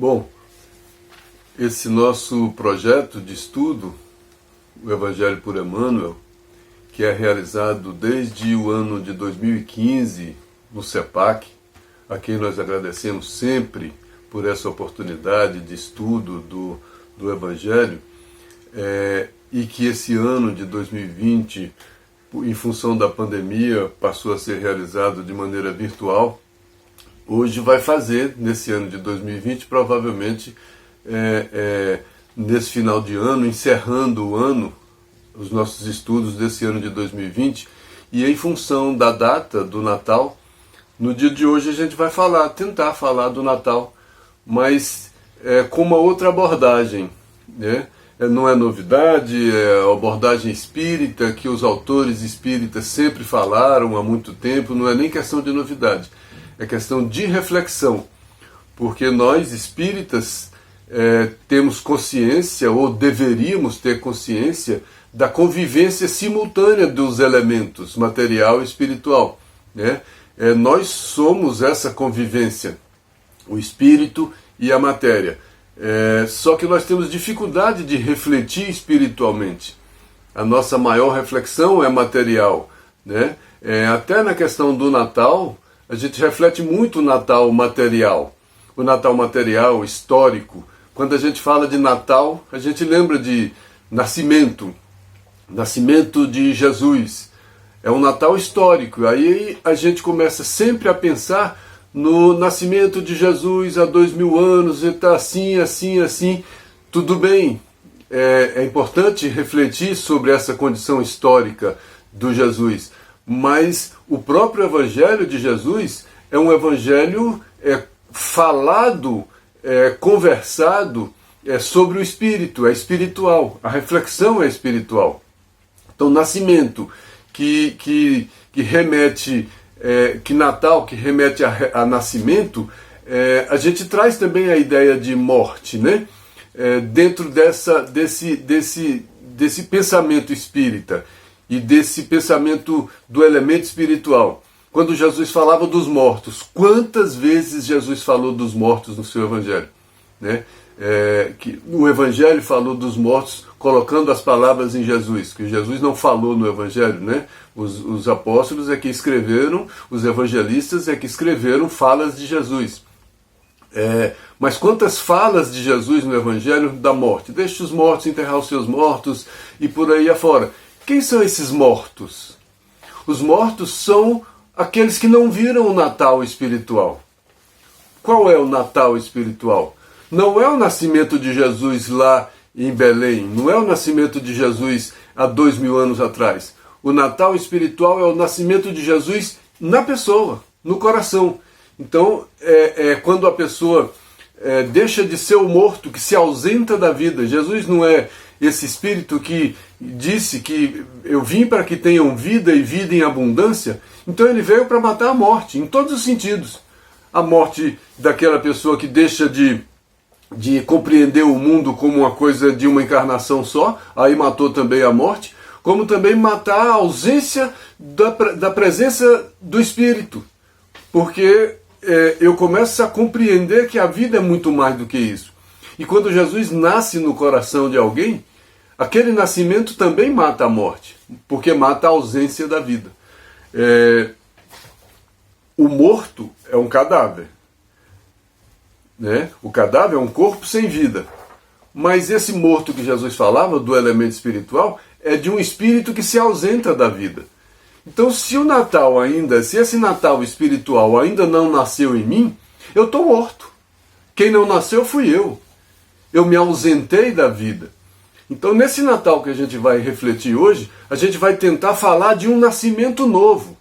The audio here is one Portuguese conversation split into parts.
Bom, esse nosso projeto de estudo, o Evangelho por Emmanuel, que é realizado desde o ano de 2015 no CEPAC, a quem nós agradecemos sempre por essa oportunidade de estudo do Evangelho, e que esse ano de 2020, em função da pandemia, passou a ser realizado de maneira virtual. Hoje vai fazer, nesse ano de 2020, provavelmente nesse final de ano, encerrando o ano, os nossos estudos desse ano de 2020, e em função da data do Natal, no dia de hoje a gente vai tentar falar do Natal, mas com uma outra abordagem, né? Não é novidade, é a abordagem espírita que os autores espíritas sempre falaram há muito tempo, não é nem questão de novidade, é questão de reflexão, porque nós espíritas temos consciência, ou deveríamos ter consciência, da convivência simultânea dos elementos material e espiritual, né? Nós somos essa convivência, o espírito e a matéria. Só que nós temos dificuldade de refletir espiritualmente. A nossa maior reflexão é material, né? Até na questão do Natal, a gente reflete muito o Natal material. O Natal material, histórico. Quando a gente fala de Natal, a gente lembra de nascimento de Jesus. É um Natal histórico. Aí a gente começa sempre a pensar no nascimento de Jesus há 2000 anos, e está assim, assim, assim. Tudo bem, é importante refletir sobre essa condição histórica do Jesus, mas o próprio Evangelho de Jesus é um Evangelho falado, conversado sobre o Espírito, é espiritual, a reflexão é espiritual. Então, nascimento, que remete... que Natal, que remete a nascimento, a gente traz também a ideia de morte, né? Dentro desse pensamento espírita e desse pensamento do elemento espiritual. Quando Jesus falava dos mortos, quantas vezes Jesus falou dos mortos no seu Evangelho, né? Que o Evangelho falou dos mortos colocando as palavras em Jesus, que Jesus não falou no Evangelho, né? Os apóstolos é que escreveram, os evangelistas é que escreveram falas de Jesus. Mas quantas falas de Jesus no Evangelho da morte? Deixe os mortos enterrar os seus mortos e por aí afora. Quem são esses mortos? Os mortos são aqueles que não viram o Natal espiritual. Qual é o Natal espiritual? Não é o nascimento de Jesus lá em Belém, não é o nascimento de Jesus há 2000 anos atrás. O Natal espiritual é o nascimento de Jesus na pessoa, no coração. Então, quando a pessoa deixa de ser o morto, que se ausenta da vida. Jesus não é esse espírito que disse que eu vim para que tenham vida e vida em abundância. Então ele veio para matar a morte, em todos os sentidos. A morte daquela pessoa que deixa de compreender o mundo como uma coisa de uma encarnação só, aí matou também a morte, como também matar a ausência da presença do Espírito, porque eu começo a compreender que a vida é muito mais do que isso. E quando Jesus nasce no coração de alguém, aquele nascimento também mata a morte, porque mata a ausência da vida. O morto é um cadáver, né? O cadáver é um corpo sem vida. Mas esse morto que Jesus falava, do elemento espiritual, é de um espírito que se ausenta da vida. Então, se esse Natal espiritual ainda não nasceu em mim, eu estou morto. Quem não nasceu fui eu. Eu me ausentei da vida. Então, nesse Natal que a gente vai refletir hoje, a gente vai tentar falar de um nascimento novo.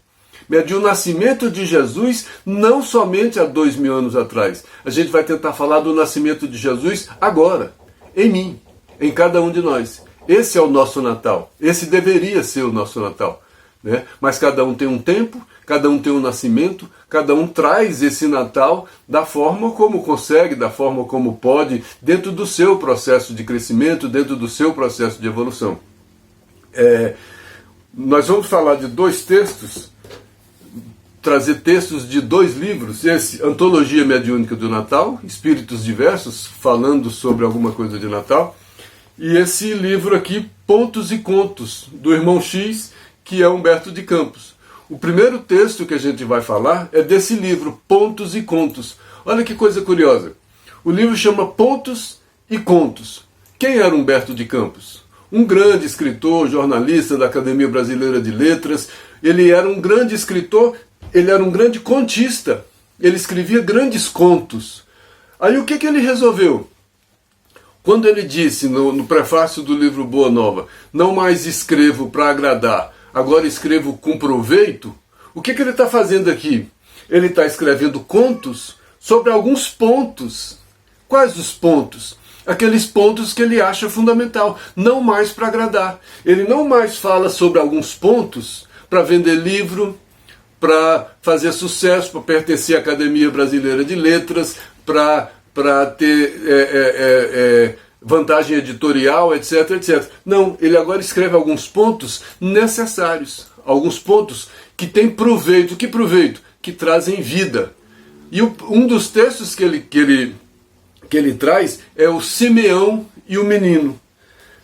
De um nascimento de Jesus, não somente há 2000 anos atrás. A gente vai tentar falar do nascimento de Jesus agora, em mim, em cada um de nós. Esse é o nosso Natal. Esse deveria ser o nosso Natal, né? Mas cada um tem um tempo, cada um tem um nascimento, cada um traz esse Natal da forma como consegue, da forma como pode, dentro do seu processo de crescimento, dentro do seu processo de evolução. Nós vamos falar de dois textos trazer textos de 2 livros, esse Antologia Mediúnica do Natal, Espíritos Diversos, falando sobre alguma coisa de Natal, e esse livro aqui, Pontos e Contos, do irmão X, que é Humberto de Campos. O primeiro texto que a gente vai falar é desse livro, Pontos e Contos. Olha que coisa curiosa. O livro chama Pontos e Contos. Quem era Humberto de Campos? Um grande escritor, jornalista da Academia Brasileira de Letras. Ele era um grande escritor, ele era um grande contista. Ele escrevia grandes contos. Aí o que ele resolveu? Quando ele disse no prefácio do livro Boa Nova, não mais escrevo para agradar, agora escrevo com proveito, o que ele está fazendo aqui? Ele está escrevendo contos sobre alguns pontos. Quais os pontos? Aqueles pontos que ele acha fundamental, não mais para agradar. Ele não mais fala sobre alguns pontos para vender livro, para fazer sucesso, para pertencer à Academia Brasileira de Letras, para ter vantagem editorial, etc, etc. Não, ele agora escreve alguns pontos necessários, alguns pontos que têm proveito. Que proveito? Que trazem vida. E um dos textos que ele traz é o Simeão e o Menino.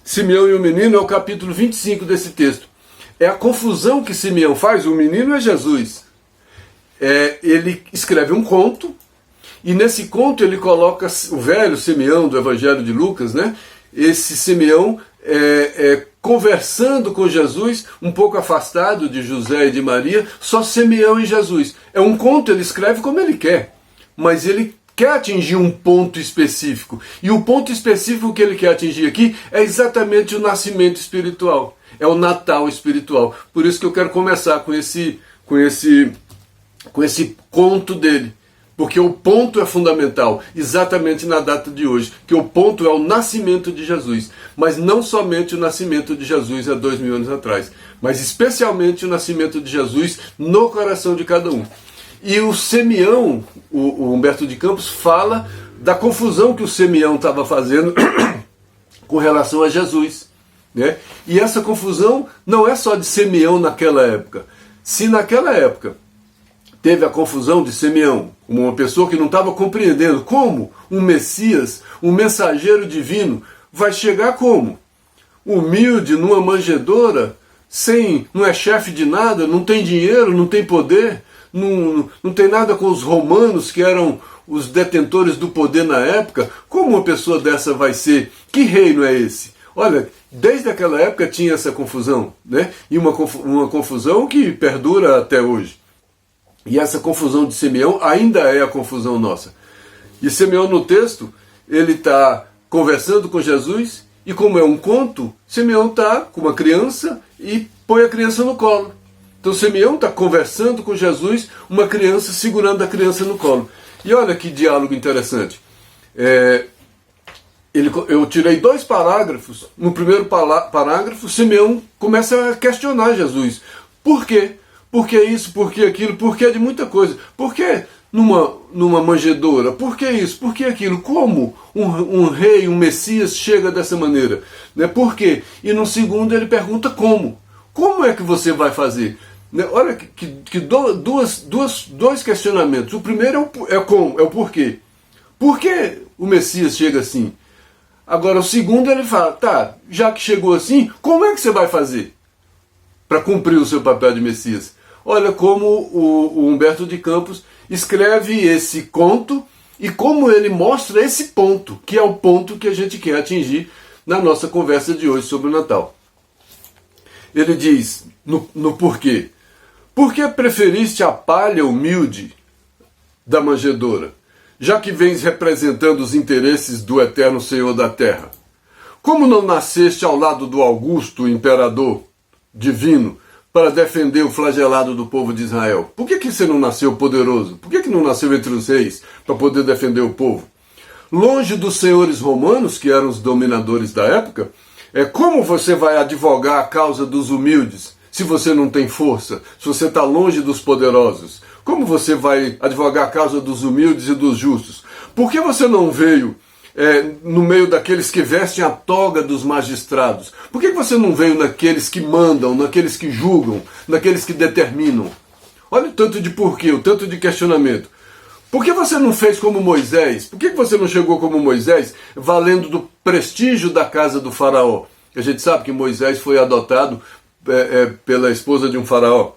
Simeão e o Menino é o capítulo 25 desse texto. É a confusão que Simeão faz, o menino é Jesus. Ele escreve um conto, e nesse conto ele coloca o velho Simeão do Evangelho de Lucas, né? Esse Simeão conversando com Jesus, um pouco afastado de José e de Maria, só Simeão e Jesus. É um conto, ele escreve como ele quer, mas ele quer atingir um ponto específico. E o ponto específico que ele quer atingir aqui é exatamente o nascimento espiritual. É o Natal espiritual. Por isso que eu quero começar com esse conto dele. Porque o ponto é fundamental, exatamente na data de hoje, que o ponto é o nascimento de Jesus. Mas não somente o nascimento de Jesus há 2000 anos atrás, mas especialmente o nascimento de Jesus no coração de cada um. E o Simeão, o Humberto de Campos, fala da confusão que o Simeão estava fazendo com relação a Jesus, né? E essa confusão não é só de Simeão naquela época. Se naquela época teve a confusão de Simeão, como uma pessoa que não estava compreendendo como um Messias, um mensageiro divino, vai chegar como? Humilde, numa manjedoura, não é chefe de nada, não tem dinheiro, não tem poder, não tem nada com os romanos, que eram os detentores do poder na época. Como uma pessoa dessa vai ser? Que reino é esse? Olha, desde aquela época tinha essa confusão, né? E uma confusão que perdura até hoje. E essa confusão de Simeão ainda é a confusão nossa. E Simeão, no texto, ele está conversando com Jesus, e como é um conto, Simeão está com uma criança e põe a criança no colo. Então Simeão está conversando com Jesus, uma criança segurando a criança no colo. E olha que diálogo interessante. Eu tirei 2 parágrafos. No primeiro parágrafo, Simeão começa a questionar Jesus. Por quê? Por que isso? Por que aquilo? Por que de muita coisa? Por que numa manjedoura? Por que isso? Por que aquilo? Como um rei, um Messias chega dessa maneira? Né? Por quê? E no segundo ele pergunta como. Como é que você vai fazer? Né? Olha que dois questionamentos. O primeiro é como, é o porquê. Por que o Messias chega assim? Agora o segundo ele fala, tá, já que chegou assim, como é que você vai fazer para cumprir o seu papel de Messias? Olha como o Humberto de Campos escreve esse conto e como ele mostra esse ponto, que é o ponto que a gente quer atingir na nossa conversa de hoje sobre o Natal. Ele diz no porquê. Por que preferiste a palha humilde da manjedoura, já que vens representando os interesses do eterno Senhor da Terra? Como não nasceste ao lado do augusto imperador divino para defender o flagelado do povo de Israel? Por que você não nasceu poderoso? Por que não nasceu entre os reis para poder defender o povo? Longe dos senhores romanos, que eram os dominadores da época, como você vai advogar a causa dos humildes se você não tem força, se você está longe dos poderosos? Como você vai advogar a causa dos humildes e dos justos? Por que você não veio no meio daqueles que vestem a toga dos magistrados? Por que você não veio naqueles que mandam, naqueles que julgam, naqueles que determinam? Olha o tanto de porquê, o tanto de questionamento. Por que você não fez como Moisés? Por que você não chegou como Moisés, valendo do prestígio da casa do faraó? A gente sabe que Moisés foi adotado pela esposa de um faraó.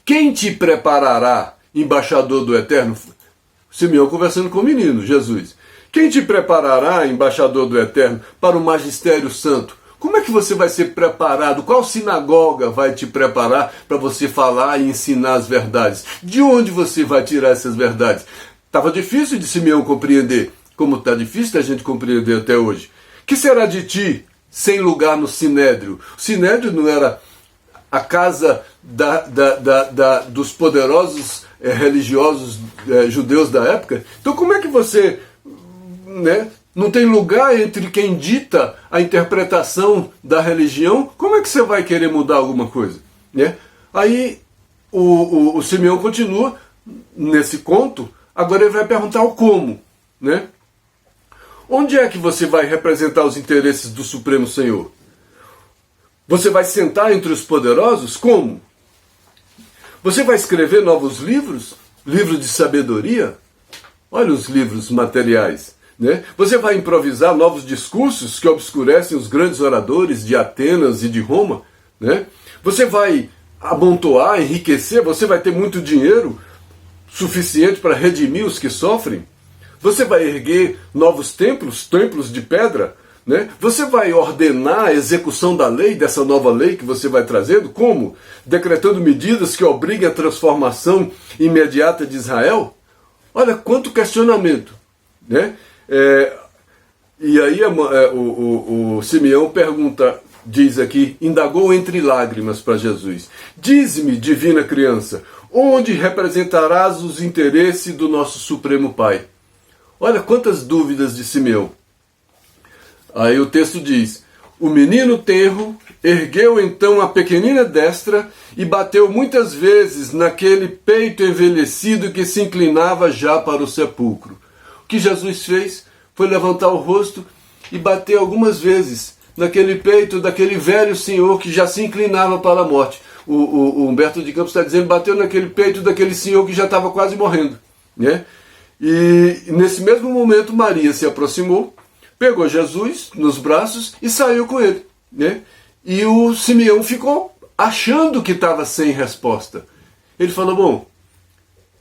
Quem te preparará, embaixador do Eterno? Simeão conversando com o menino, Jesus. Quem te preparará, embaixador do Eterno, para o magistério santo? Como é que você vai ser preparado? Qual sinagoga vai te preparar para você falar e ensinar as verdades? De onde você vai tirar essas verdades? Estava difícil de Simeão compreender, como está difícil da gente compreender até hoje. Que será de ti sem lugar no Sinédrio? O Sinédrio não era a casa dos poderosos religiosos judeus da época? Então como é que você, não tem lugar entre quem dita a interpretação da religião? Como é que você vai querer mudar alguma coisa? Aí o Simeão continua nesse conto, agora ele vai perguntar o como. Onde é que você vai representar os interesses do Supremo Senhor? Você vai sentar entre os poderosos? Como? Você vai escrever novos livros? Livros de sabedoria? Olha os livros materiais. Você vai improvisar novos discursos que obscurecem os grandes oradores de Atenas e de Roma? Você vai amontoar, enriquecer? Você vai ter muito dinheiro suficiente para redimir os que sofrem? Você vai erguer novos templos de pedra? Você vai ordenar a execução da lei, dessa nova lei que você vai trazendo? Como? Decretando medidas que obriguem a transformação imediata de Israel? Olha quanto questionamento. E aí o Simeão pergunta, diz aqui, indagou entre lágrimas para Jesus: dize-me, divina criança, onde representarás os interesses do nosso Supremo Pai? Olha quantas dúvidas de Simeão. Aí o texto diz: o menino tenro ergueu então a pequenina destra e bateu muitas vezes naquele peito envelhecido que se inclinava já para o sepulcro. O que Jesus fez foi levantar o rosto e bater algumas vezes naquele peito daquele velho senhor que já se inclinava para a morte. O Humberto de Campos está dizendo, bateu naquele peito daquele senhor que já estava quase morrendo. E nesse mesmo momento Maria se aproximou, pegou Jesus nos braços e saiu com ele. E o Simeão ficou achando que estava sem resposta. Ele falou, bom,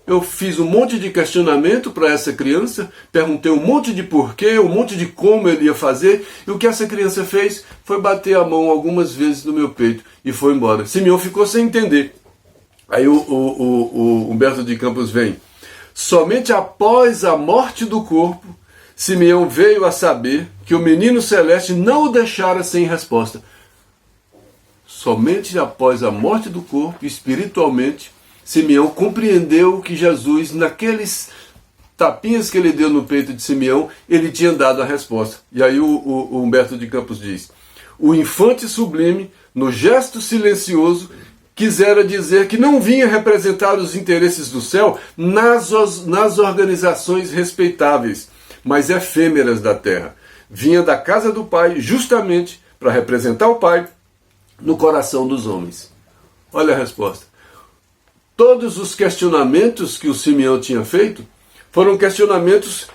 eu fiz um monte de questionamento para essa criança, perguntei um monte de porquê, um monte de como ele ia fazer, e o que essa criança fez foi bater a mão algumas vezes no meu peito e foi embora. Simeão ficou sem entender. Aí o Humberto de Campos vem. Somente após a morte do corpo, Simeão veio a saber que o menino celeste não o deixara sem resposta. Somente após a morte do corpo, espiritualmente, Simeão compreendeu que Jesus, naqueles tapinhas que ele deu no peito de Simeão, ele tinha dado a resposta. E aí o Humberto de Campos diz: o infante sublime, no gesto silencioso, quisera dizer que não vinha representar os interesses do céu nas organizações respeitáveis, mas efêmeras da terra. Vinha da casa do Pai justamente para representar o Pai no coração dos homens. Olha a resposta. Todos os questionamentos que o Simeão tinha feito foram questionamentos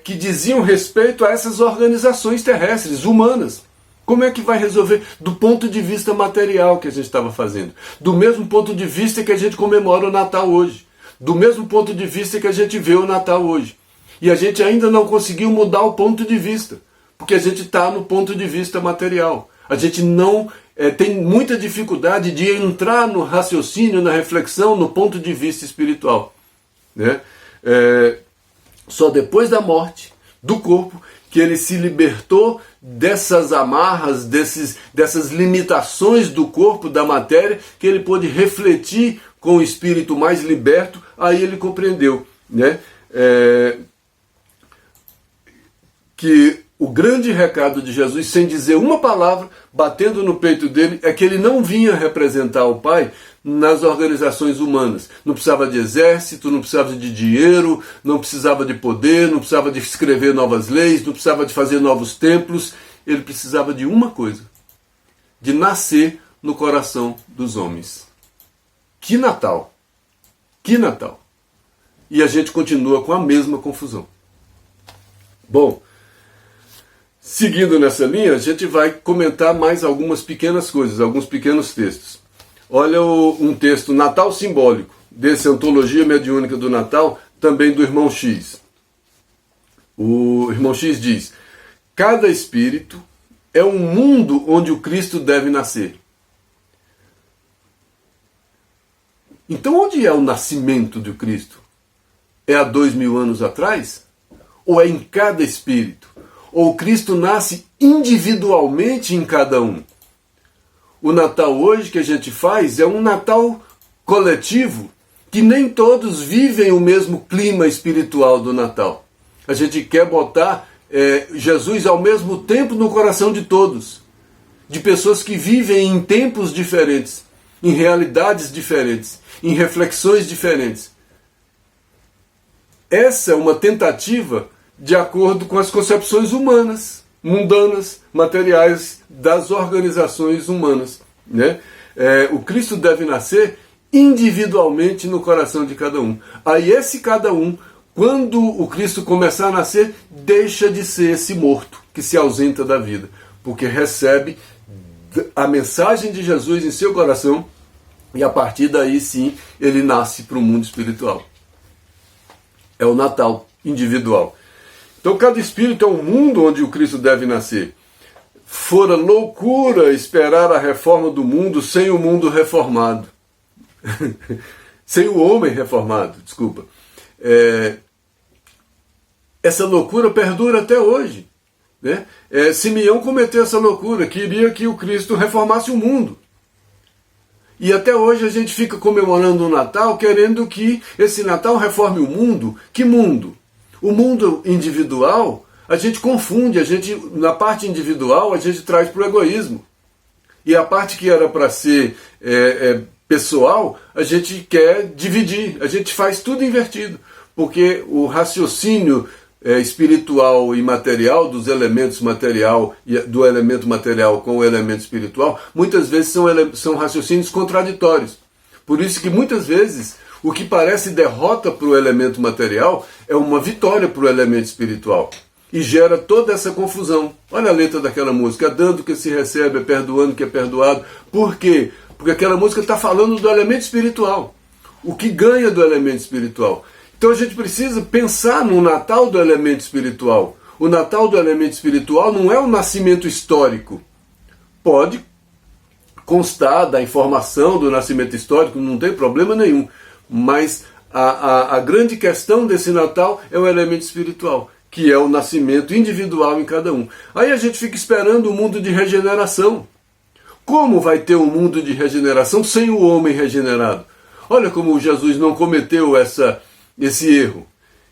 que diziam respeito a essas organizações terrestres, humanas. Como é que vai resolver? Do ponto de vista material que a gente estava fazendo. Do mesmo ponto de vista que a gente comemora o Natal hoje. Do mesmo ponto de vista que a gente vê o Natal hoje. E a gente ainda não conseguiu mudar o ponto de vista. Porque a gente está no ponto de vista material. A gente não tem muita dificuldade de entrar no raciocínio, na reflexão, no ponto de vista espiritual. Só depois da morte do corpo que ele se libertou dessas amarras, dessas limitações do corpo, da matéria, que ele pôde refletir com o espírito mais liberto. Aí ele compreendeu que o grande recado de Jesus, sem dizer uma palavra, batendo no peito dele, é que ele não vinha representar o Pai nas organizações humanas. Não precisava de exército, não precisava de dinheiro, não precisava de poder, não precisava de escrever novas leis, não precisava de fazer novos templos. Ele precisava de uma coisa: de nascer no coração dos homens. Que Natal! Que Natal? E a gente continua com a mesma confusão. Bom, seguindo nessa linha, a gente vai comentar mais algumas pequenas coisas, alguns pequenos textos. Olha um texto Natal Simbólico, desse Antologia Mediúnica do Natal, também do Irmão X. O Irmão X diz: cada espírito é um mundo onde o Cristo deve nascer. Então onde é o nascimento do Cristo? É há 2000 anos atrás? Ou é em cada espírito? Ou o Cristo nasce individualmente em cada um? O Natal hoje que a gente faz é um Natal coletivo, que nem todos vivem o mesmo clima espiritual do Natal. A gente quer botar Jesus ao mesmo tempo no coração de todos, de pessoas que vivem em tempos diferentes, em realidades diferentes, em reflexões diferentes. Essa é uma tentativa de acordo com as concepções humanas, mundanas, materiais das organizações humanas, né? O Cristo deve nascer individualmente no coração de cada um. Aí esse cada um, quando o Cristo começar a nascer, deixa de ser esse morto que se ausenta da vida, porque recebe a mensagem de Jesus em seu coração e a partir daí sim ele nasce para o mundo espiritual. É o Natal individual. Então cada espírito é um mundo onde o Cristo deve nascer. Fora loucura esperar a reforma do mundo sem o mundo reformado. Sem o homem reformado, desculpa. Essa loucura perdura até hoje, né? Simeão cometeu essa loucura, queria que o Cristo reformasse o mundo. E até hoje a gente fica comemorando o Natal, querendo que esse Natal reforme o mundo. Que mundo? O mundo individual, a gente confunde, na parte individual a gente traz para o egoísmo. E a parte que era para ser pessoal, a gente quer dividir, a gente faz tudo invertido. Porque o raciocínio espiritual e material, dos elementos material, do elemento material com o elemento espiritual, muitas vezes são raciocínios contraditórios. Por isso que muitas vezes o que parece derrota para o elemento material é uma vitória para o elemento espiritual. E gera toda essa confusão. Olha a letra daquela música: dando que se recebe, é perdoando que é perdoado. Por quê? Porque aquela música está falando do elemento espiritual. O que ganha do elemento espiritual. Então a gente precisa pensar no Natal do elemento espiritual. O Natal do elemento espiritual não é um nascimento histórico. Pode constar da informação do nascimento histórico, não tem problema nenhum. Mas a grande questão desse Natal é o elemento espiritual, que é o nascimento individual em cada um. Aí a gente fica esperando um mundo de regeneração. Como vai ter um mundo de regeneração sem o homem regenerado? Olha como Jesus não cometeu esse erro.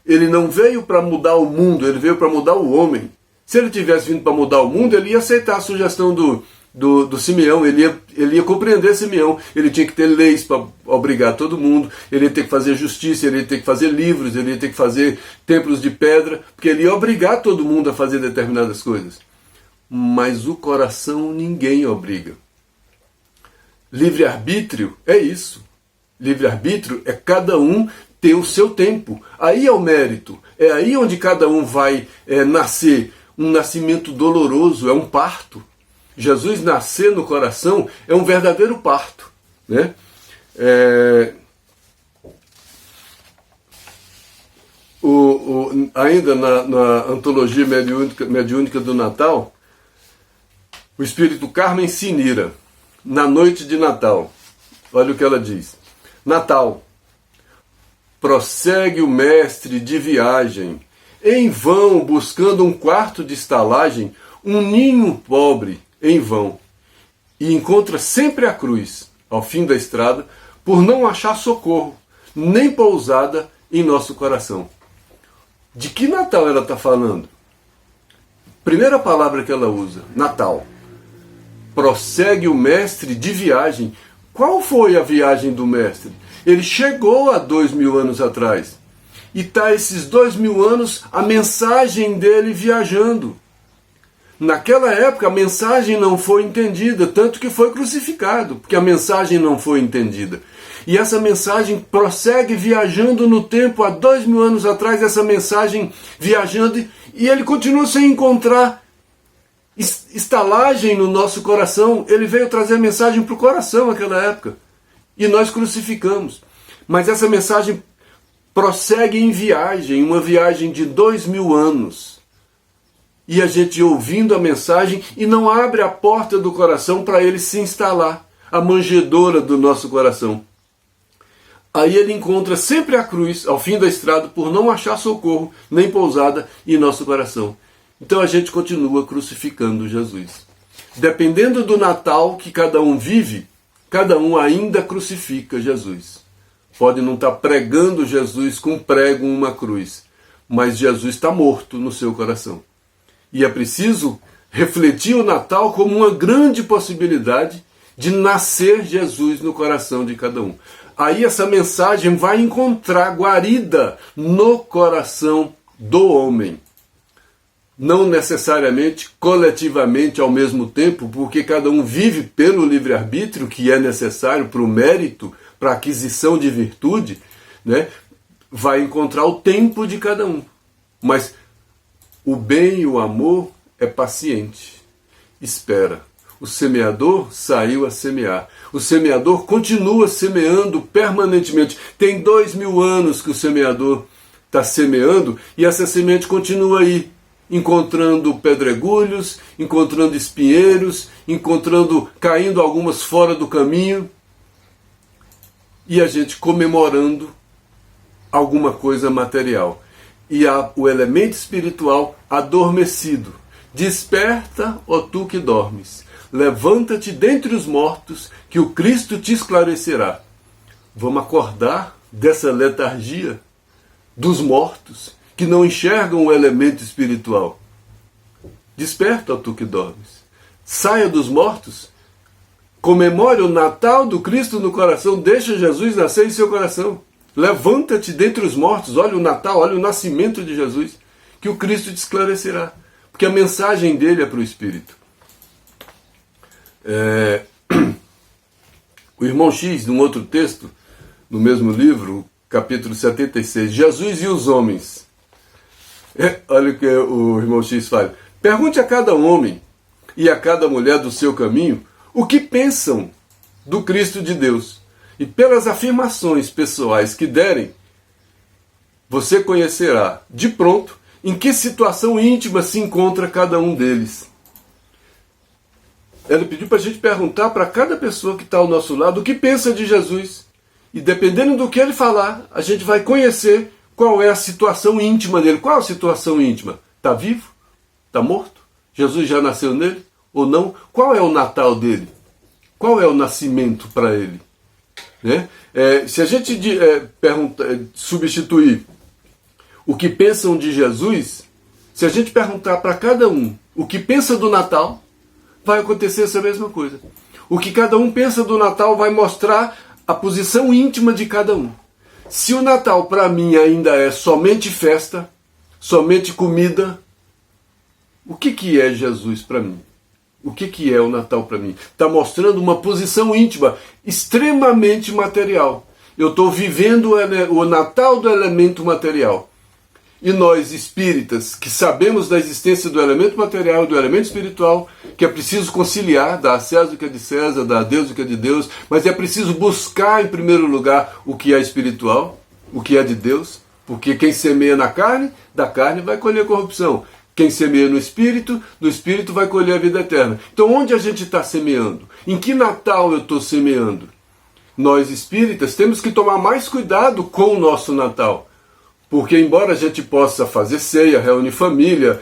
Ele não veio para mudar o mundo, ele veio para mudar o homem. Se ele tivesse vindo para mudar o mundo, ele ia aceitar a sugestão do Simeão, ele ia compreender Simeão. Ele tinha que ter leis para obrigar todo mundo, ele ia ter que fazer justiça, ele ia ter que fazer livros, ele ia ter que fazer templos de pedra, porque ele ia obrigar todo mundo a fazer determinadas coisas. Mas o coração ninguém obriga. Livre-arbítrio é isso. Livre-arbítrio é cada um ter o seu tempo. Aí é o mérito. É aí onde cada um vai nascer. Um nascimento doloroso, é um parto. Jesus nascer no coração é um verdadeiro parto, né? Ainda na Antologia Mediúnica do Natal, o Espírito Carmen Sinira, na noite de Natal, olha o que ela diz: Natal, prossegue o mestre de viagem, em vão buscando um quarto de estalagem, um ninho pobre em vão, e encontra sempre a cruz, ao fim da estrada, por não achar socorro, nem pousada em nosso coração. De que Natal ela está falando? Primeira palavra que ela usa, Natal. Prossegue o mestre de viagem. Qual foi a viagem do mestre? Ele chegou há 2000 anos atrás. E está esses 2000 anos a mensagem dele viajando. Naquela época a mensagem não foi entendida, tanto que foi crucificado, porque a mensagem não foi entendida. E essa mensagem prossegue viajando no tempo, há 2000 anos atrás, essa mensagem viajando, e ele continua sem encontrar estalagem no nosso coração. Ele veio trazer a mensagem para o coração naquela época, e nós crucificamos. Mas essa mensagem prossegue em viagem, uma viagem de 2000 anos. E a gente ouvindo a mensagem e não abre a porta do coração para ele se instalar, a manjedoura do nosso coração. Aí ele encontra sempre a cruz ao fim da estrada por não achar socorro nem pousada em nosso coração. Então a gente continua crucificando Jesus. Dependendo do Natal que cada um vive, cada um ainda crucifica Jesus. Pode não estar pregando Jesus com prego uma cruz, mas Jesus está morto no seu coração. E é preciso refletir o Natal como uma grande possibilidade de nascer Jesus no coração de cada um. Aí essa mensagem vai encontrar guarida no coração do homem. Não necessariamente coletivamente ao mesmo tempo, porque cada um vive pelo livre-arbítrio, que é necessário para o mérito, para a aquisição de virtude, né? Vai encontrar o tempo de cada um. Mas o bem e o amor é paciente, espera. O semeador saiu a semear. O semeador continua semeando permanentemente. Tem 2000 anos que o semeador está semeando e essa semente continua aí, encontrando pedregulhos, encontrando espinheiros, caindo algumas fora do caminho. E a gente comemorando alguma coisa material. E o elemento espiritual adormecido. Desperta, ó tu que dormes. Levanta-te dentre os mortos, que o Cristo te esclarecerá. Vamos acordar dessa letargia dos mortos, que não enxergam o elemento espiritual. Desperta, ó tu que dormes. Saia dos mortos. Comemore o Natal do Cristo no coração. Deixa Jesus nascer em seu coração. Levanta-te dentre os mortos. Olha o Natal, olha o nascimento de Jesus, que o Cristo te esclarecerá. Porque a mensagem dele é para o Espírito. O irmão X, num outro texto, no mesmo livro, capítulo 76, Jesus e os homens. Olha o que o irmão X fala. Pergunte a cada homem e a cada mulher do seu caminho o que pensam do Cristo de Deus. E pelas afirmações pessoais que derem, você conhecerá de pronto em que situação íntima se encontra cada um deles. Ela pediu para a gente perguntar para cada pessoa que está ao nosso lado o que pensa de Jesus. E dependendo do que ele falar, a gente vai conhecer qual é a situação íntima dele. Qual a situação íntima? Está vivo? Está morto? Jesus já nasceu nele? Ou não? Qual é o Natal dele? Qual é o nascimento para ele? Né? Se a gente substituir o que pensam de Jesus, se a gente perguntar para cada um o que pensa do Natal, vai acontecer essa mesma coisa. O que cada um pensa do Natal vai mostrar a posição íntima de cada um. Se o Natal para mim ainda é somente festa, somente comida, o que é Jesus para mim? O que é o Natal para mim? Está mostrando uma posição íntima, extremamente material. Eu estou vivendo o Natal do elemento material. E nós, espíritas, que sabemos da existência do elemento material e do elemento espiritual, que é preciso conciliar, dar a César o que é de César, dar a Deus o que é de Deus, mas é preciso buscar, em primeiro lugar, o que é espiritual, o que é de Deus, porque quem semeia na carne, da carne vai colher corrupção. Quem semeia no espírito, do espírito vai colher a vida eterna. Então onde a gente está semeando? Em que Natal eu estou semeando? Nós, espíritas, temos que tomar mais cuidado com o nosso Natal. Porque embora a gente possa fazer ceia, reunir família,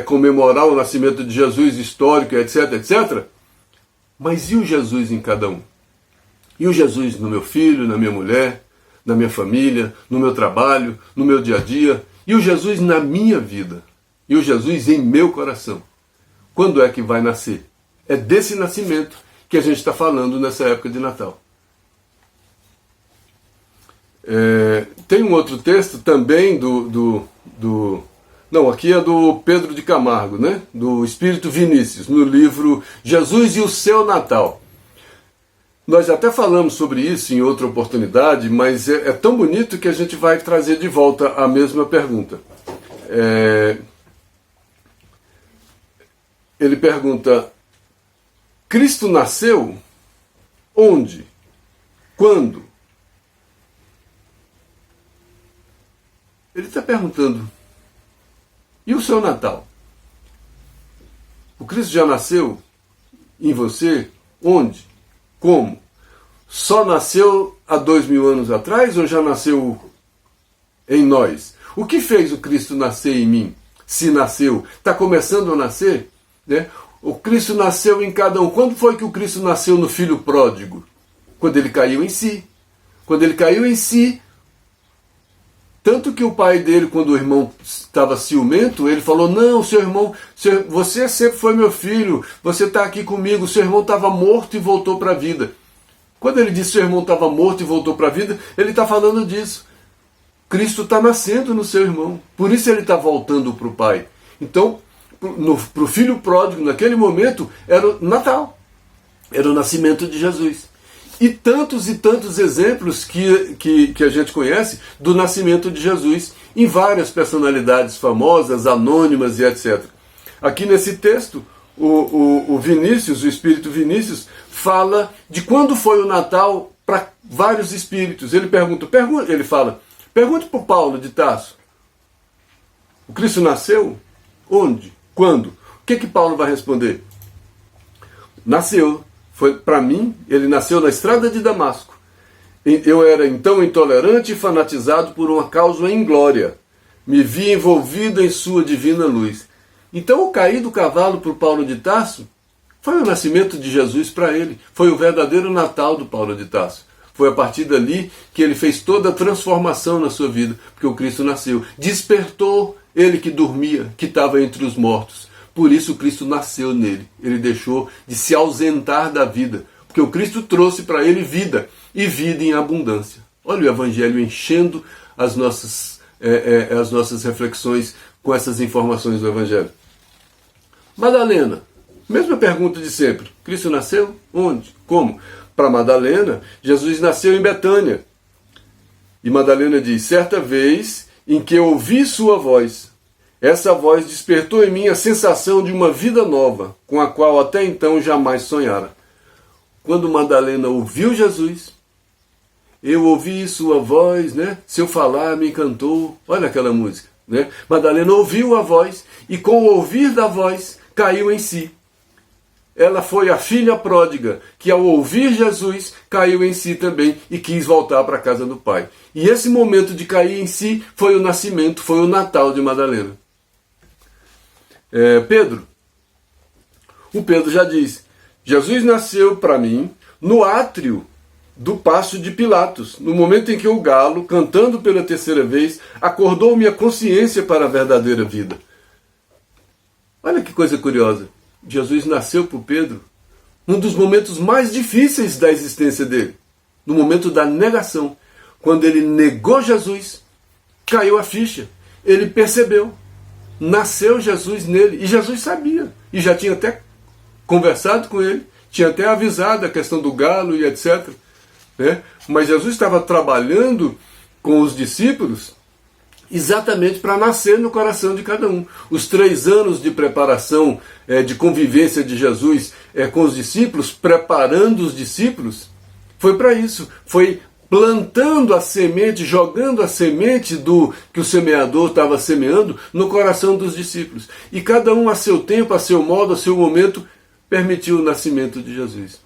comemorar o nascimento de Jesus histórico, etc, etc, mas e o Jesus em cada um? E o Jesus no meu filho, na minha mulher, na minha família, no meu trabalho, no meu dia a dia? E o Jesus na minha vida? E o Jesus em meu coração? Quando é que vai nascer? É desse nascimento que a gente está falando nessa época de Natal. Tem um outro texto também do Não, aqui é do Pedro de Camargo, né? Do Espírito Vinícius, no livro Jesus e o Seu Natal. Nós até falamos sobre isso em outra oportunidade, mas é tão bonito que a gente vai trazer de volta a mesma pergunta. Ele pergunta: Cristo nasceu onde? Quando? Ele está perguntando: e o seu Natal? O Cristo já nasceu em você? Onde? Como? Só nasceu há 2000 anos atrás ou já nasceu em nós? O que fez o Cristo nascer em mim? Se nasceu, está começando a nascer? Né? O Cristo nasceu em cada um. Quando foi que o Cristo nasceu no filho pródigo? Quando ele caiu em si. Quando ele caiu em si, tanto que o pai dele, quando o irmão estava ciumento, ele falou: não, seu irmão, você sempre foi meu filho, você está aqui comigo, seu irmão estava morto e voltou para a vida. Quando ele disse que seu irmão estava morto e voltou para a vida, ele está falando disso. Cristo está nascendo no seu irmão, por isso ele está voltando para o pai. Então, para o filho pródigo, naquele momento, era o Natal, era o nascimento de Jesus. E tantos exemplos que a gente conhece do nascimento de Jesus em várias personalidades famosas, anônimas e etc. Aqui nesse texto, o Vinícius, o Espírito Vinícius, fala de quando foi o Natal para vários espíritos. Ele fala: pergunte para o Paulo de Tarso: o Cristo nasceu? Onde? Quando? O que Paulo vai responder? Nasceu. Para mim, ele nasceu na estrada de Damasco. Eu era então intolerante e fanatizado por uma causa inglória. Me vi envolvido em sua divina luz. Então o cair do cavalo para o Paulo de Tarso foi o nascimento de Jesus para ele. Foi o verdadeiro Natal do Paulo de Tarso. Foi a partir dali que ele fez toda a transformação na sua vida, porque o Cristo nasceu. Despertou ele que dormia, que estava entre os mortos. Por isso o Cristo nasceu nele. Ele deixou de se ausentar da vida, porque o Cristo trouxe para ele vida, e vida em abundância. Olha o Evangelho enchendo as nossas reflexões com essas informações do Evangelho. Madalena, mesma pergunta de sempre. Cristo nasceu? Onde? Como? Para Madalena, Jesus nasceu em Betânia. E Madalena diz: certa vez em que eu ouvi sua voz, essa voz despertou em mim a sensação de uma vida nova, com a qual até então jamais sonhara. Quando Madalena ouviu Jesus, eu ouvi sua voz, né? Seu falar me encantou. Olha aquela música, né? Madalena ouviu a voz e com o ouvir da voz caiu em si. Ela foi a filha pródiga que, ao ouvir Jesus, caiu em si também e quis voltar para a casa do Pai. E esse momento de cair em si foi o nascimento, foi o Natal de Madalena. Pedro. O Pedro já diz: Jesus nasceu para mim no átrio do Paço de Pilatos, no momento em que o galo, cantando pela terceira vez, acordou minha consciência para a verdadeira vida. Olha que coisa curiosa. Jesus nasceu para o Pedro num dos momentos mais difíceis da existência dele, no momento da negação. Quando ele negou Jesus, caiu a ficha. Ele percebeu. Nasceu Jesus nele. E Jesus sabia. E já tinha até conversado com ele, tinha até avisado a questão do galo e etc. Né? Mas Jesus estava trabalhando com os discípulos exatamente para nascer no coração de cada um. Os 3 anos de preparação, de convivência de Jesus com os discípulos, preparando os discípulos, foi para isso. Foi plantando a semente, jogando a semente do que o semeador estava semeando no coração dos discípulos. E cada um a seu tempo, a seu modo, a seu momento, permitiu o nascimento de Jesus.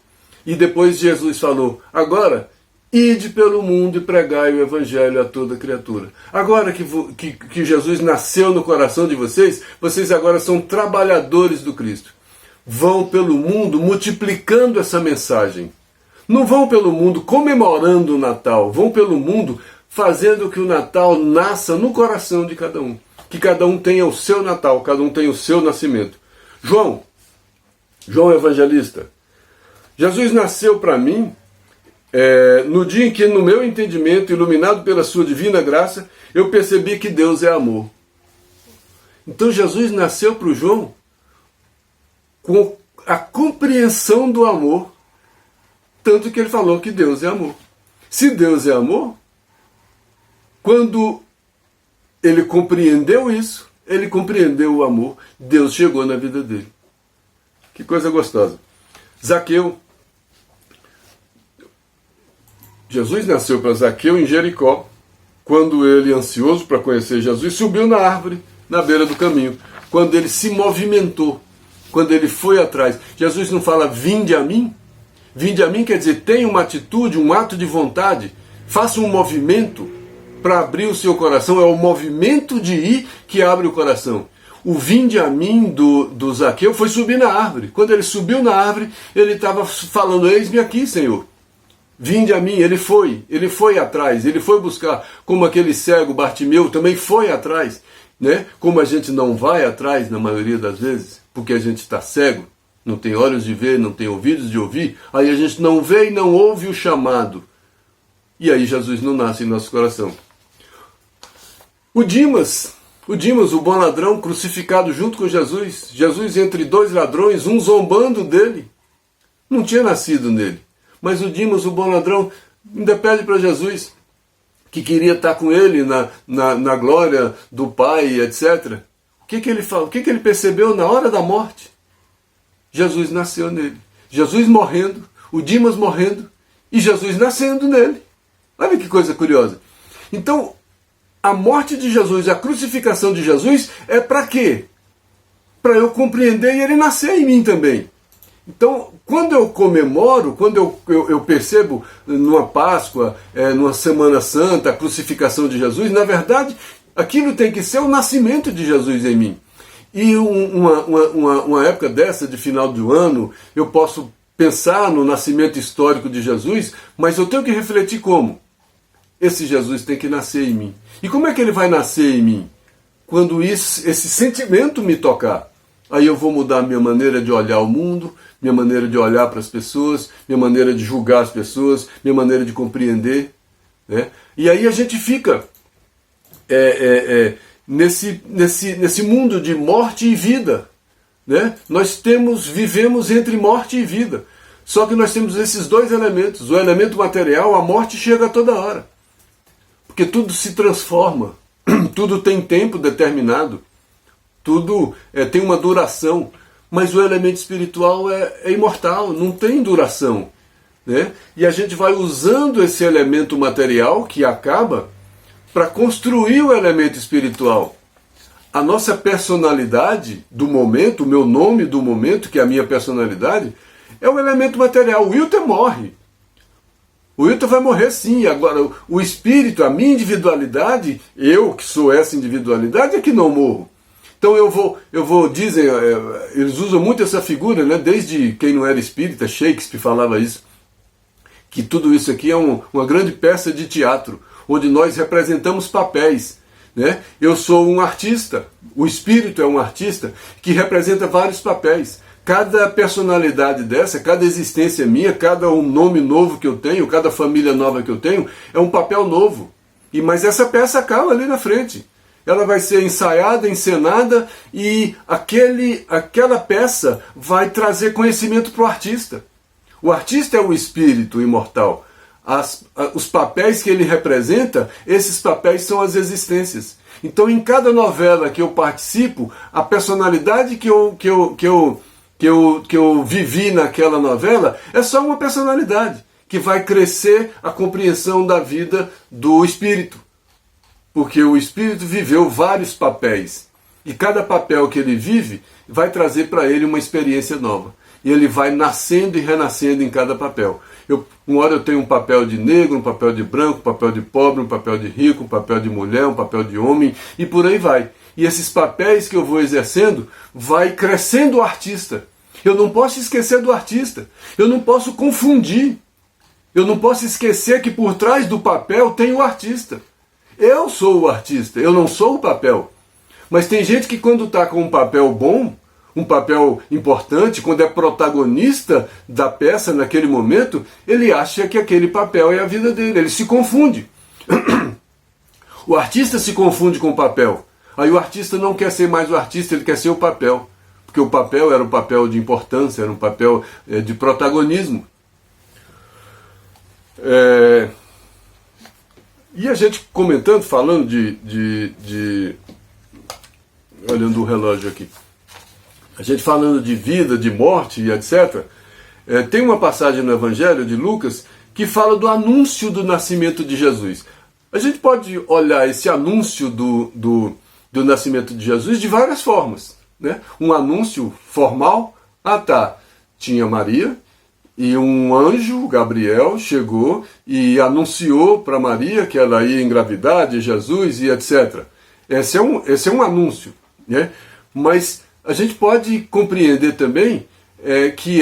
E depois Jesus falou: agora, ide pelo mundo e pregai o Evangelho a toda criatura. Agora que Jesus nasceu no coração de vocês, vocês agora são trabalhadores do Cristo. Vão pelo mundo multiplicando essa mensagem. Não vão pelo mundo comemorando o Natal, vão pelo mundo fazendo que o Natal nasça no coração de cada um. Que cada um tenha o seu Natal, cada um tenha o seu nascimento. João Evangelista, Jesus nasceu para mim no dia em que, no meu entendimento, iluminado pela sua divina graça, eu percebi que Deus é amor. Então Jesus nasceu para o João com a compreensão do amor, tanto que ele falou que Deus é amor. Se Deus é amor, quando ele compreendeu isso, ele compreendeu o amor, Deus chegou na vida dele. Que coisa gostosa. Zaqueu. Jesus nasceu para Zaqueu em Jericó, quando ele, ansioso para conhecer Jesus, subiu na árvore, na beira do caminho. Quando ele se movimentou, quando ele foi atrás. Jesus não fala, vinde a mim? Vinde a mim quer dizer, tenha uma atitude, um ato de vontade, faça um movimento para abrir o seu coração. É o movimento de ir que abre o coração. O vinde a mim do Zaqueu foi subir na árvore. Quando ele subiu na árvore, ele estava falando, eis-me aqui, Senhor. Vinde a mim, ele foi atrás, ele foi buscar, como aquele cego Bartimeu também foi atrás, né? Como a gente não vai atrás na maioria das vezes, porque a gente está cego, não tem olhos de ver, não tem ouvidos de ouvir, aí a gente não vê e não ouve o chamado, e aí Jesus não nasce em nosso coração. O Dimas, o bom ladrão, crucificado junto com Jesus, Jesus entre dois ladrões, um zombando dele, não tinha nascido nele. Mas o Dimas, o bom ladrão, ainda pede para Jesus, que queria estar com ele na glória do Pai, etc. O que ele fala? O que ele percebeu na hora da morte? Jesus nasceu nele. Jesus morrendo, o Dimas morrendo, e Jesus nascendo nele. Olha que coisa curiosa. Então, a morte de Jesus, a crucificação de Jesus, é para quê? Para eu compreender e ele nascer em mim também. Então, quando eu comemoro, quando eu percebo numa Páscoa, numa Semana Santa, a crucificação de Jesus, na verdade, aquilo tem que ser o nascimento de Jesus em mim. E uma época dessa, de final do ano, eu posso pensar no nascimento histórico de Jesus, mas eu tenho que refletir como? Esse Jesus tem que nascer em mim. E como é que ele vai nascer em mim? Quando esse sentimento me tocar. Aí eu vou mudar minha maneira de olhar o mundo, minha maneira de olhar para as pessoas, minha maneira de julgar as pessoas, minha maneira de compreender. Né? E aí a gente fica nesse mundo de morte e vida. Né? Nós vivemos entre morte e vida. Só que nós temos esses dois elementos. O elemento material, a morte chega a toda hora. Porque tudo se transforma, tudo tem tempo determinado. Tudo tem uma duração, mas o elemento espiritual é imortal, não tem duração. Né? E a gente vai usando esse elemento material que acaba para construir o elemento espiritual. A nossa personalidade do momento, o meu nome do momento, que é a minha personalidade, é o elemento material. O Wilton morre. O Wilton vai morrer sim. Agora, o espírito, a minha individualidade, eu que sou essa individualidade, é que não morro. Então dizem, eles usam muito essa figura, né? Desde quem não era espírita, Shakespeare falava isso, que tudo isso aqui é uma grande peça de teatro, onde nós representamos papéis. Né? Eu sou um artista, o espírito é um artista que representa vários papéis. Cada personalidade dessa, cada existência minha, cada um nome novo que eu tenho, cada família nova que eu tenho, é um papel novo. Mas essa peça acaba ali na frente. Ela vai ser ensaiada, encenada, e aquela peça vai trazer conhecimento para o artista. O artista é o espírito imortal. Os papéis que ele representa, esses papéis são as existências. Então, em cada novela que eu participo, a personalidade que eu vivi naquela novela é só uma personalidade, que vai crescer a compreensão da vida do espírito. Porque o espírito viveu vários papéis. E cada papel que ele vive vai trazer para ele uma experiência nova. E ele vai nascendo e renascendo em cada papel. Uma hora eu tenho um papel de negro, um papel de branco, um papel de pobre, um papel de rico, um papel de mulher, um papel de homem, e por aí vai. E esses papéis que eu vou exercendo, vai crescendo o artista. Eu não posso esquecer do artista. Eu não posso confundir. Eu não posso esquecer que por trás do papel tem o artista. Eu sou o artista, eu não sou o papel. Mas tem gente que quando está com um papel bom, um papel importante, quando é protagonista da peça naquele momento, ele acha que aquele papel é a vida dele, ele se confunde. O artista se confunde com o papel. Aí o artista não quer ser mais o artista, ele quer ser o papel. Porque o papel era um papel de importância, era um papel de protagonismo. E a gente comentando, falando olhando o relógio aqui, a gente falando de vida, de morte e etc., tem uma passagem no Evangelho de Lucas que fala do anúncio do nascimento de Jesus. A gente pode olhar esse anúncio do nascimento de Jesus de várias formas, né? Um anúncio formal, tinha Maria, e um anjo, Gabriel, chegou e anunciou para Maria que ela ia engravidar de Jesus e etc. Esse é um anúncio, né? Mas a gente pode compreender também que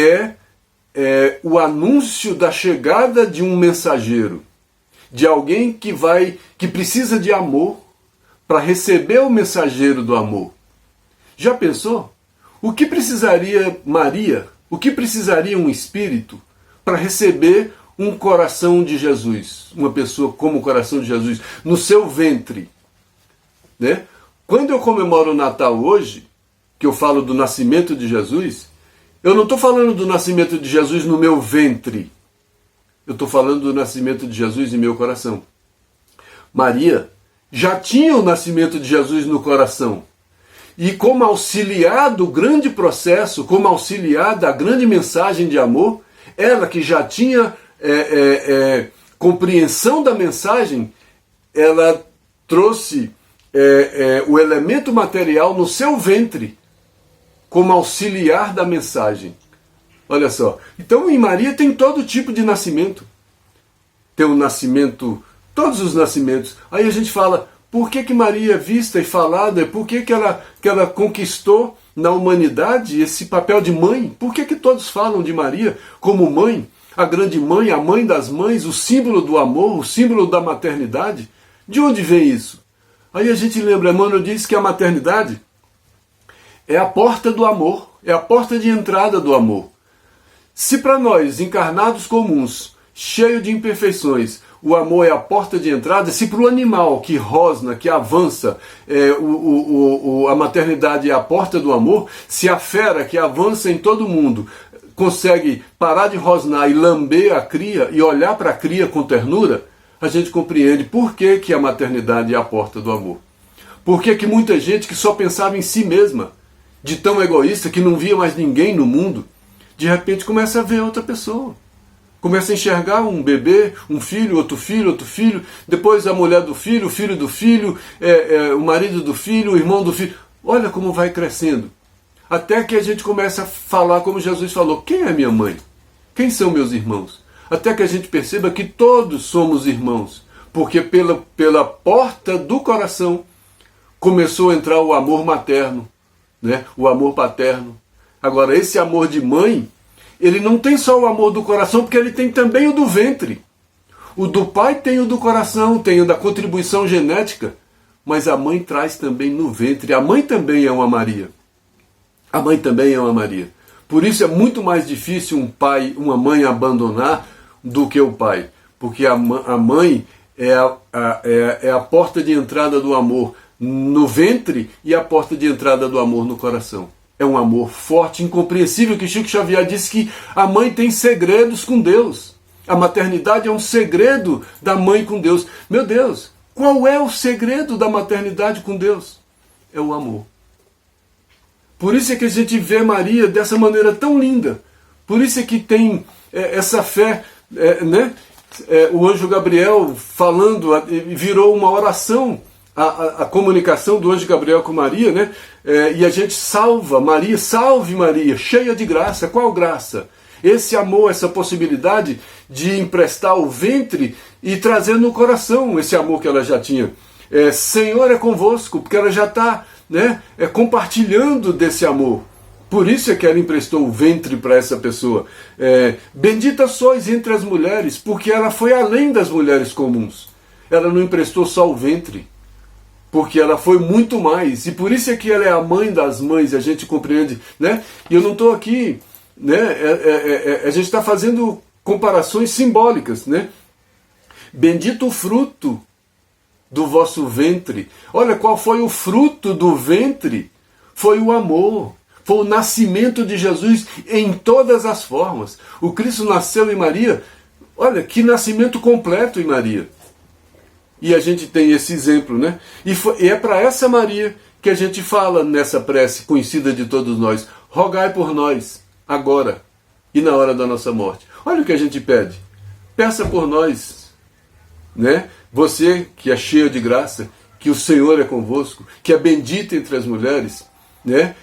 o anúncio da chegada de um mensageiro, de alguém que precisa de amor para receber o mensageiro do amor. Já pensou? O que precisaria Maria, o que precisaria um espírito para receber um coração de Jesus, uma pessoa como o coração de Jesus, no seu ventre? Né? Quando eu comemoro o Natal hoje, que eu falo do nascimento de Jesus, eu não estou falando do nascimento de Jesus no meu ventre. Eu estou falando do nascimento de Jesus em meu coração. Maria já tinha o nascimento de Jesus no coração. E como auxiliar do grande processo, como auxiliar da grande mensagem de amor, ela que já tinha compreensão da mensagem, ela trouxe o elemento material no seu ventre, como auxiliar da mensagem. Olha só. Então em Maria tem todo tipo de nascimento. Tem o nascimento, todos os nascimentos. Aí a gente fala, por que Maria é vista e falada? Por que ela conquistou na humanidade esse papel de mãe? Por que todos falam de Maria como mãe? A grande mãe, a mãe das mães, o símbolo do amor, o símbolo da maternidade? De onde vem isso? Aí a gente lembra, Emmanuel diz que a maternidade é a porta do amor, é a porta de entrada do amor. Se para nós, encarnados comuns, cheio de imperfeições, o amor é a porta de entrada, se para o animal que rosna, que avança, a maternidade é a porta do amor, se a fera que avança em todo mundo consegue parar de rosnar e lamber a cria e olhar para a cria com ternura, a gente compreende por que a maternidade é a porta do amor. Por que muita gente que só pensava em si mesma, de tão egoísta, que não via mais ninguém no mundo, de repente começa a ver outra pessoa. Começa a enxergar um bebê, um filho, outro filho, depois a mulher do filho, o filho do filho, o marido do filho, o irmão do filho. Olha como vai crescendo. Até que a gente começa a falar como Jesus falou, quem é minha mãe? Quem são meus irmãos? Até que a gente perceba que todos somos irmãos, porque pela porta do coração começou a entrar o amor materno, né? O amor paterno. Agora, esse amor de mãe, ele não tem só o amor do coração, porque ele tem também o do ventre. O do pai tem o do coração, tem o da contribuição genética, mas a mãe traz também no ventre. A mãe também é uma Maria. A mãe também é uma Maria. Por isso é muito mais difícil um pai, uma mãe abandonar do que o pai. Porque a mãe é a porta de entrada do amor no ventre e a porta de entrada do amor no coração. É um amor forte, incompreensível, que Chico Xavier disse que a mãe tem segredos com Deus. A maternidade é um segredo da mãe com Deus. Meu Deus, qual é o segredo da maternidade com Deus? É o amor. Por isso é que a gente vê Maria dessa maneira tão linda. Por isso é que tem essa fé, né? O anjo Gabriel falando, virou uma oração, a comunicação do anjo Gabriel com Maria, né? E a gente salva Maria, salve Maria, cheia de graça. Qual graça? Esse amor, essa possibilidade de emprestar o ventre e trazer no coração esse amor que ela já tinha. Senhor é convosco, porque ela já está, né, compartilhando desse amor. Por isso é que ela emprestou o ventre para essa pessoa. Bendita sois entre as mulheres, porque ela foi além das mulheres comuns. Ela não emprestou só o ventre, porque ela foi muito mais. E por isso é que ela é a mãe das mães, a gente compreende, né? E eu não estou aqui, né? A gente está fazendo comparações simbólicas, né? Bendito o fruto do vosso ventre. Olha qual foi o fruto do ventre. Foi o amor. Foi o nascimento de Jesus em todas as formas. O Cristo nasceu em Maria. Olha, que nascimento completo em Maria. E a gente tem esse exemplo, né? E é para essa Maria que a gente fala nessa prece conhecida de todos nós. Rogai por nós, agora e na hora da nossa morte. Olha o que a gente pede. Peça por nós, né? Você que é cheio de graça, que o Senhor é convosco, que é bendita entre as mulheres, né?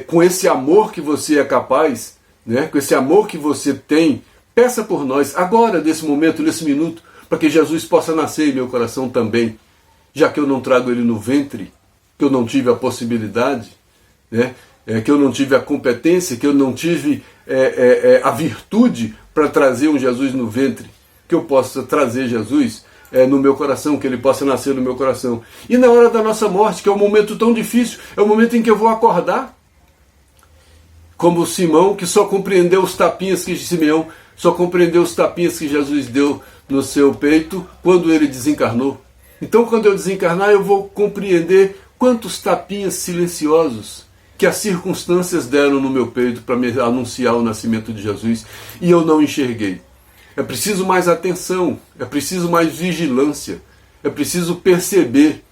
Com esse amor que você é capaz, né? Com esse amor que você tem, peça por nós, agora, nesse momento, nesse minuto, para que Jesus possa nascer em meu coração também, já que eu não trago ele no ventre, que eu não tive a possibilidade, né? Que eu não tive a competência, que eu não tive a virtude para trazer um Jesus no ventre, que eu possa trazer Jesus no meu coração, que ele possa nascer no meu coração. E na hora da nossa morte, que é um momento tão difícil, é o momento em que eu vou acordar, como Simão, que só compreendeu os tapinhas que Simeão, só compreendeu os tapinhas que Jesus deu no seu peito quando ele desencarnou. Então, quando eu desencarnar, eu vou compreender quantos tapinhas silenciosos que as circunstâncias deram no meu peito para me anunciar o nascimento de Jesus e eu não enxerguei. É preciso mais atenção, é preciso mais vigilância, é preciso perceber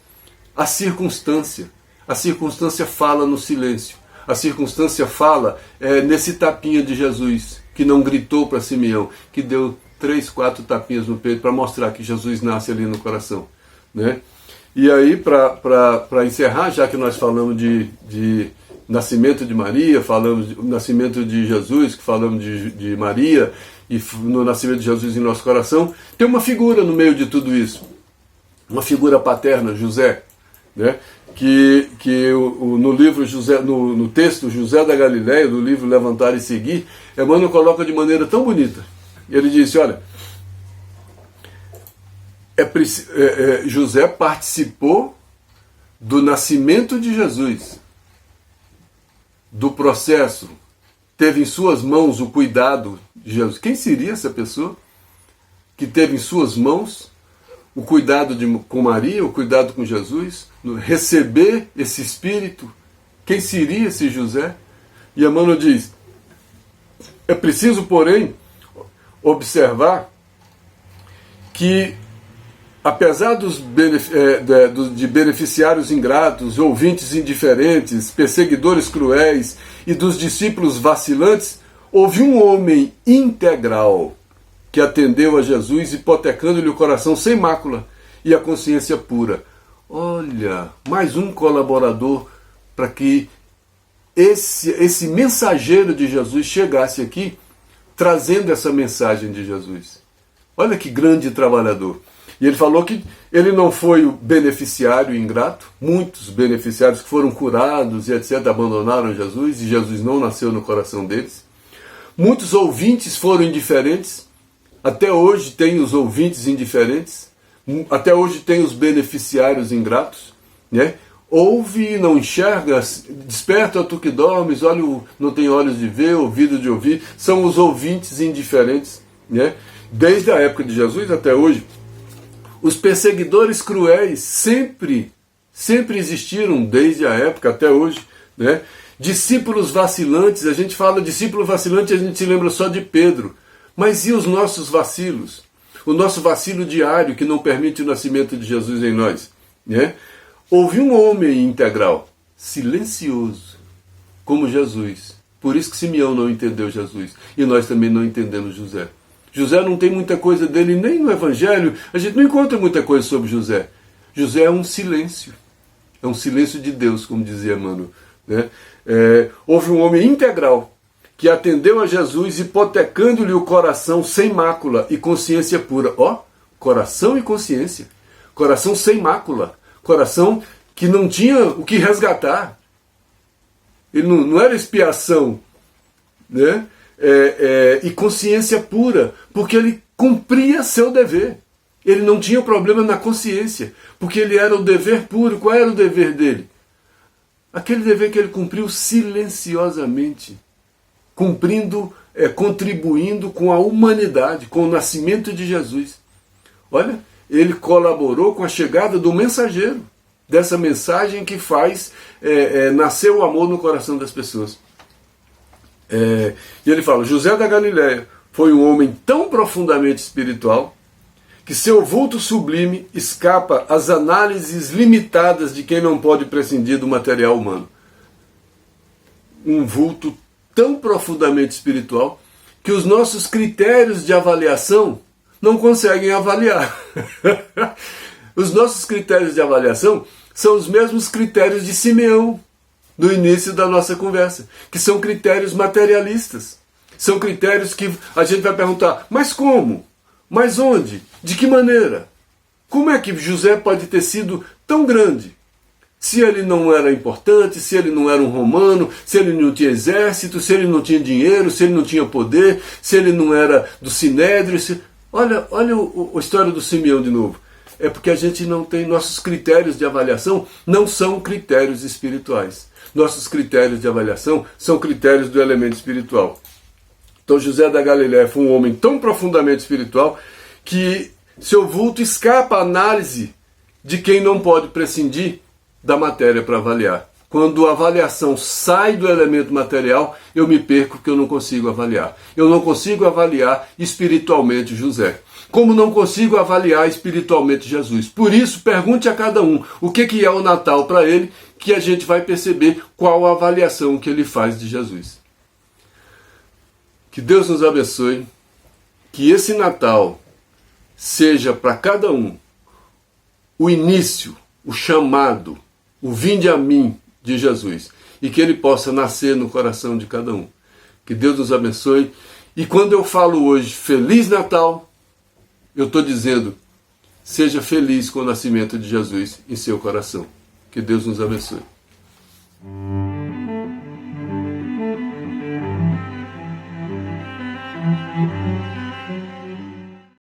a circunstância. A circunstância fala no silêncio, a circunstância fala nesse tapinha de Jesus, que não gritou para Simeão, que deu 3, 4 tapinhas no peito para mostrar que Jesus nasce ali no coração, né? E aí, para encerrar, já que nós falamos de nascimento de Maria, falamos do nascimento de Jesus, que falamos de Maria, e no nascimento de Jesus em nosso coração, tem uma figura no meio de tudo isso, uma figura paterna, José, né? que no livro José, no texto José da Galileia, do livro Levantar e Seguir, Emmanuel coloca de maneira tão bonita. Ele disse, olha, José participou do nascimento de Jesus, do processo, teve em suas mãos o cuidado de Jesus. Quem seria essa pessoa que teve em suas mãos o cuidado com Maria, o cuidado com Jesus, receber esse Espírito? Quem seria esse José? E Emmanuel diz, é preciso, porém, observar que, apesar de beneficiários ingratos, ouvintes indiferentes, perseguidores cruéis e dos discípulos vacilantes, houve um homem integral que atendeu a Jesus, hipotecando-lhe o coração sem mácula e a consciência pura. Olha, mais um colaborador para que esse mensageiro de Jesus chegasse aqui trazendo essa mensagem de Jesus. Olha que grande trabalhador. E ele falou que ele não foi o beneficiário ingrato. Muitos beneficiários que foram curados e etc. abandonaram Jesus e Jesus não nasceu no coração deles. Muitos ouvintes foram indiferentes. Até hoje tem os ouvintes indiferentes. Até hoje tem os beneficiários ingratos, né? Ouve e não enxerga, desperta tu que dormes, não tem olhos de ver, ouvido de ouvir. São os ouvintes indiferentes, né? Desde a época de Jesus até hoje. Os perseguidores cruéis sempre existiram, desde a época até hoje, né? Discípulos vacilantes, a gente fala discípulo vacilante, a gente se lembra só de Pedro. Mas e os nossos vacilos? O nosso vacilo diário que não permite o nascimento de Jesus em nós, né? Houve um homem integral, silencioso, como Jesus. Por isso que Simeão não entendeu Jesus. E nós também não entendemos José. José não tem muita coisa dele, nem no Evangelho. A gente não encontra muita coisa sobre José. José é um silêncio. É um silêncio de Deus, como dizia Emmanuel, né? Houve um homem integral que atendeu a Jesus, hipotecando-lhe o coração sem mácula e consciência pura. Coração e consciência. Coração sem mácula. Coração que não tinha o que resgatar. Ele não era expiação, né? E consciência pura, porque ele cumpria seu dever. Ele não tinha problema na consciência, porque ele era o dever puro. Qual era o dever dele? Aquele dever que ele cumpriu silenciosamente, contribuindo com a humanidade, com o nascimento de Jesus. Olha, ele colaborou com a chegada do mensageiro, dessa mensagem que faz nascer o amor no coração das pessoas. E ele fala, José da Galileia foi um homem tão profundamente espiritual que seu vulto sublime escapa às análises limitadas de quem não pode prescindir do material humano. Um vulto tão profundamente espiritual que os nossos critérios de avaliação não conseguem avaliar. Os nossos critérios de avaliação são os mesmos critérios de Simeão, no início da nossa conversa, que são critérios materialistas. São critérios que a gente vai perguntar, mas como? Mas onde? De que maneira? Como é que José pode ter sido tão grande? Se ele não era importante, se ele não era um romano, se ele não tinha exército, se ele não tinha dinheiro, se ele não tinha poder, se ele não era do Sinédrio. Olha a história do Simeão de novo. É porque a gente não tem, nossos critérios de avaliação não são critérios espirituais. Nossos critérios de avaliação são critérios do elemento espiritual. Então José da Galileia foi um homem tão profundamente espiritual que seu vulto escapa à análise de quem não pode prescindir da matéria para avaliar. Quando a avaliação sai do elemento material, eu me perco porque eu não consigo avaliar. Eu não consigo avaliar espiritualmente José. Como não consigo avaliar espiritualmente Jesus. Por isso, pergunte a cada um o que é o Natal para ele, que a gente vai perceber qual a avaliação que ele faz de Jesus. Que Deus nos abençoe, que esse Natal seja para cada um o início, o chamado, o vinde a mim de Jesus, e que ele possa nascer no coração de cada um. Que Deus nos abençoe. E quando eu falo hoje Feliz Natal, eu estou dizendo, seja feliz com o nascimento de Jesus em seu coração. Que Deus nos abençoe.